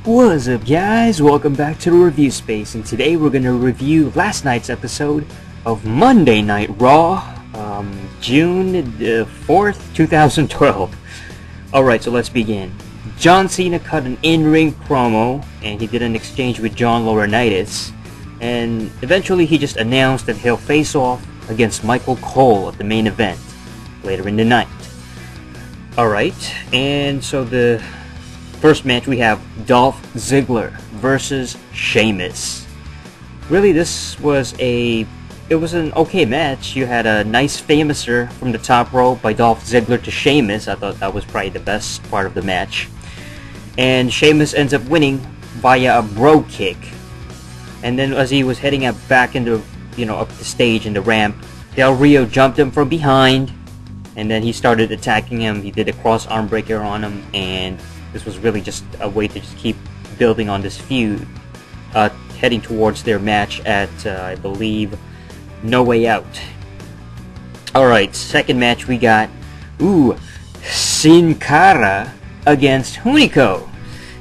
What's up guys, welcome back to the review space, and today we're going to review last night's episode of Monday Night Raw, June the 4th, 2012. Alright, so let's begin. John Cena cut an in-ring promo, and he did an exchange with John Laurinaitis, and eventually he just announced that he'll face off against Michael Cole at the main event later in the night. Alright, and so the first match we have Dolph Ziggler versus Sheamus. Really, this was an okay match. You had a nice famouser from the top rope by Dolph Ziggler to Sheamus. I thought that was probably the best part of the match. And Sheamus ends up winning via a brogue kick. And then as he was heading back into, up the stage in the ramp, Del Rio jumped him from behind, and then he started attacking him. He did a cross arm breaker on him, and this was really just a way to just keep building on this feud, heading towards their match at, I believe, No Way Out. Alright, second match we got, Sin Cara against Hunico.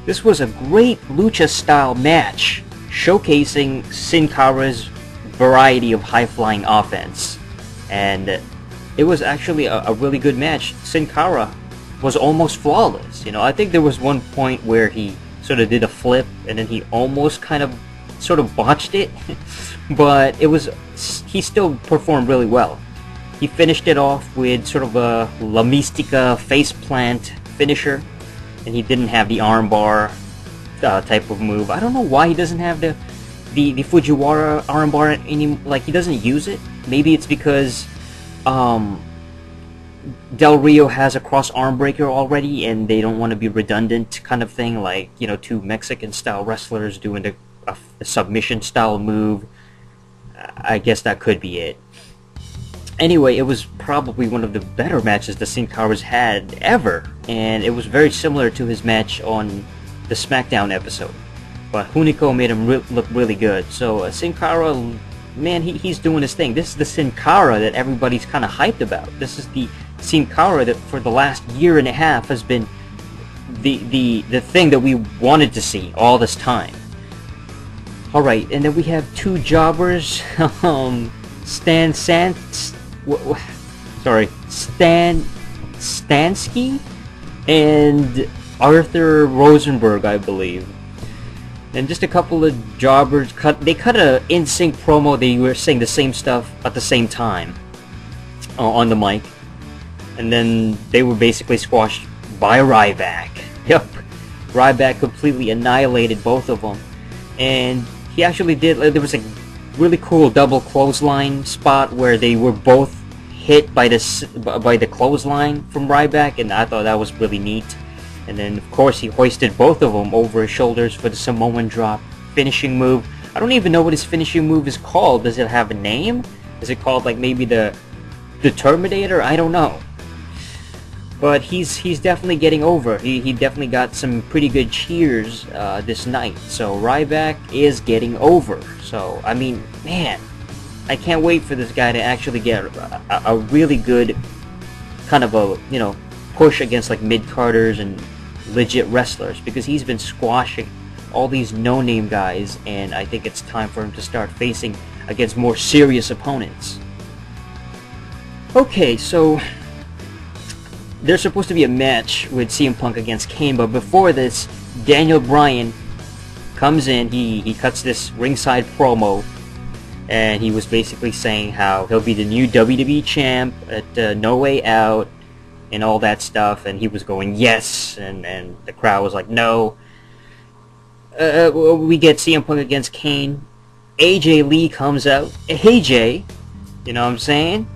This was a great lucha-style match, showcasing Sin Cara's variety of high-flying offense. And it was actually a really good match. Sin Cara was almost flawless. I think there was one point where he sort of did a flip and then he almost sort of botched it, but he still performed really well. He finished it off with sort of a La Mistica faceplant finisher, and he didn't have the armbar type of move. I don't know why he doesn't have the Fujiwara armbar anymore. He doesn't use it. Maybe it's because Del Rio has a cross arm breaker already, and they don't want to be redundant kind of thing, two Mexican style wrestlers doing a submission style move. I guess that could be it. Anyway, it was probably one of the better matches the Sin Cara's had ever, and it was very similar to his match on the SmackDown episode. But Hunico made him look really good. So Sin Cara, man, he's doing his thing. This is the Sin Cara that everybody's kind of hyped about. This is the Sin Cara that for the last year and a half has been the thing that we wanted to see all this time. Alright, and then we have two jobbers, Stansky and Arthur Rosenberg, I believe. And just a couple of jobbers they cut a in-sync promo. They were saying the same stuff at the same time on the mic, and then they were basically squashed by Ryback. Yep, Ryback completely annihilated both of them, and he actually did. There was a really cool double clothesline spot where they were both hit by the clothesline from Ryback, and I thought that was really neat. And then, of course, he hoisted both of them over his shoulders for the Samoan drop finishing move. I don't even know what his finishing move is called. Does it have a name? Is it called maybe the Terminator? I don't know. But he's definitely getting over. He definitely got some pretty good cheers this night. So Ryback is getting over. So, I mean, man, I can't wait for this guy to actually get a really good kind of a, push against mid-carders and legit wrestlers, because he's been squashing all these no-name guys, and I think it's time for him to start facing against more serious opponents. Okay, so there's supposed to be a match with CM Punk against Kane, but before this, Daniel Bryan comes in, he cuts this ringside promo, and he was basically saying how he'll be the new WWE champ at No Way Out, and all that stuff, and he was going yes, and the crowd was like no. We get CM Punk against Kane. AJ Lee comes out. AJ, you know what I'm saying?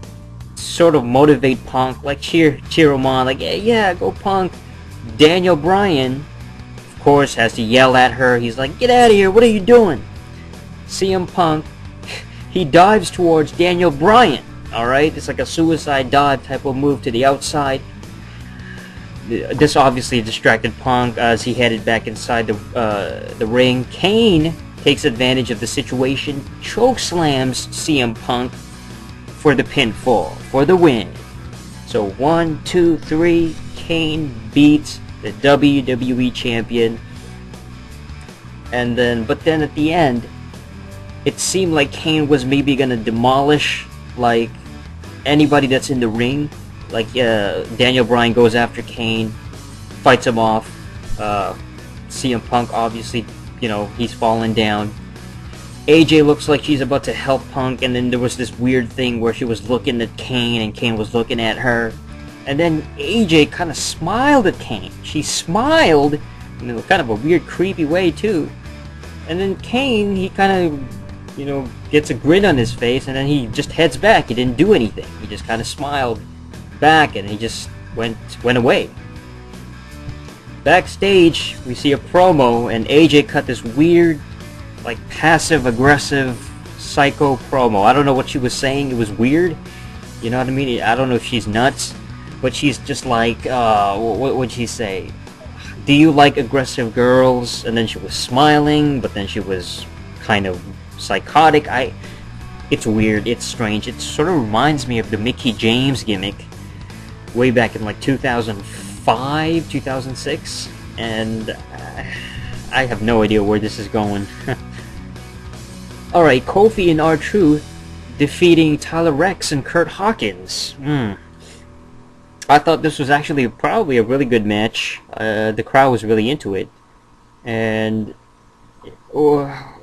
Sort of motivate Punk, cheer him on, yeah, go Punk. Daniel Bryan, of course, has to yell at her. He's like, get out of here, what are you doing? CM Punk, he dives towards Daniel Bryan. Alright, it's like a suicide dive type of move to the outside. This obviously distracted Punk as he headed back inside the ring. Kane takes advantage of the situation, chokeslams CM Punk for the pinfall, for the win. So 1, 2, 3, Kane beats the WWE Champion And then, but then at the end, it seemed like Kane was maybe gonna demolish like anybody that's in the ring. Like Daniel Bryan goes after Kane, fights him off. CM Punk, obviously, you know, he's fallen down. AJ looks like she's about to help Punk, and then there was this weird thing where she was looking at Kane and Kane was looking at her. And then AJ kind of smiled at Kane. She smiled in kind of a weird, creepy way too. And then Kane, he kind of, you know, gets a grin on his face, and then he just heads back. He didn't do anything. He just kind of smiled back, and he just went away. Backstage, we see a promo, and AJ cut this weird, like, passive-aggressive psycho promo. I don't know what she was saying. It was weird. You know what I mean? I don't know if she's nuts, but she's just like, what would she say? Do you like aggressive girls? And then she was smiling, but then she was kind of psychotic. It's weird. It's strange. It sort of reminds me of the Mickie James gimmick way back in like 2005, 2006, and I have no idea where this is going. Alright, Kofi and R-Truth defeating Tyler Rex and Kurt Hawkins. I thought this was actually probably a really good match. The crowd was really into it, and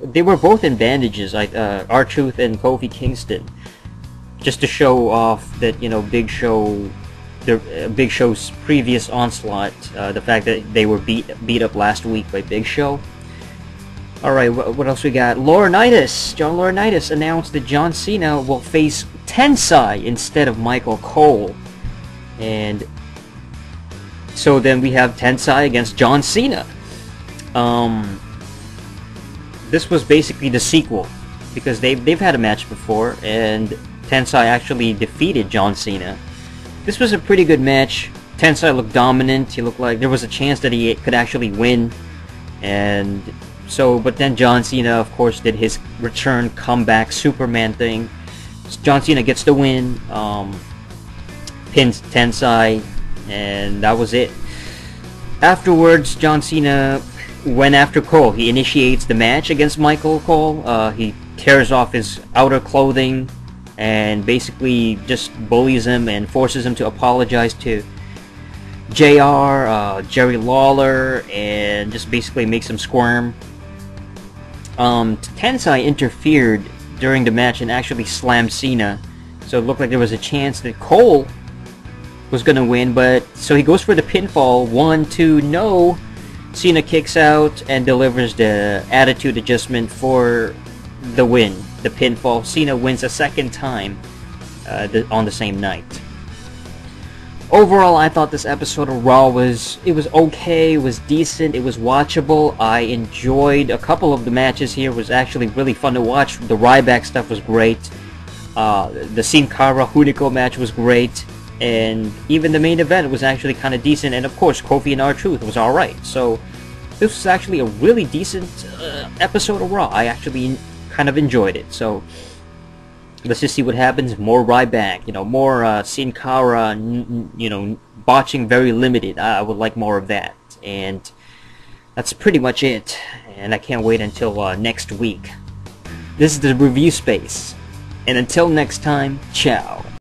they were both in bandages, like R-Truth and Kofi Kingston, just to show off that, you know, Big Show's previous onslaught, the fact that they were beat up last week by Big Show. Alright, what else we got? John Laurinaitis announced that John Cena will face Tensai instead of Michael Cole. And so then we have Tensai against John Cena. This was basically the sequel, because they've had a match before, and Tensai actually defeated John Cena. This was a pretty good match. Tensai looked dominant. He looked like there was a chance that he could actually win. And so, but then John Cena, of course, did his return comeback Superman thing. John Cena gets the win, pins Tensai, and that was it. Afterwards, John Cena went after Cole. He initiates the match against Michael Cole. He tears off his outer clothing and basically just bullies him and forces him to apologize to JR, Jerry Lawler, and just basically makes him squirm. Tensai interfered during the match and actually slammed Cena, so it looked like there was a chance that Cole was gonna win, but so he goes for the pinfall. 1, 2, no. Cena kicks out and delivers the attitude adjustment for the win, the pinfall. Cena wins a second time on the same night. Overall, I thought this episode of Raw was okay, it was decent, it was watchable. I enjoyed a couple of the matches here. It was actually really fun to watch. The Ryback stuff was great. The Sin Cara Hunico match was great. And even the main event was actually kind of decent. And of course, Kofi and R-Truth was alright. So this was actually a really decent episode of Raw. I actually kind of enjoyed it. So let's just see what happens. More Ryback, you know, more Sin Cara, you know, botching very limited. I would like more of that. And that's pretty much it. And I can't wait until next week. This is the Review Space. And until next time, ciao.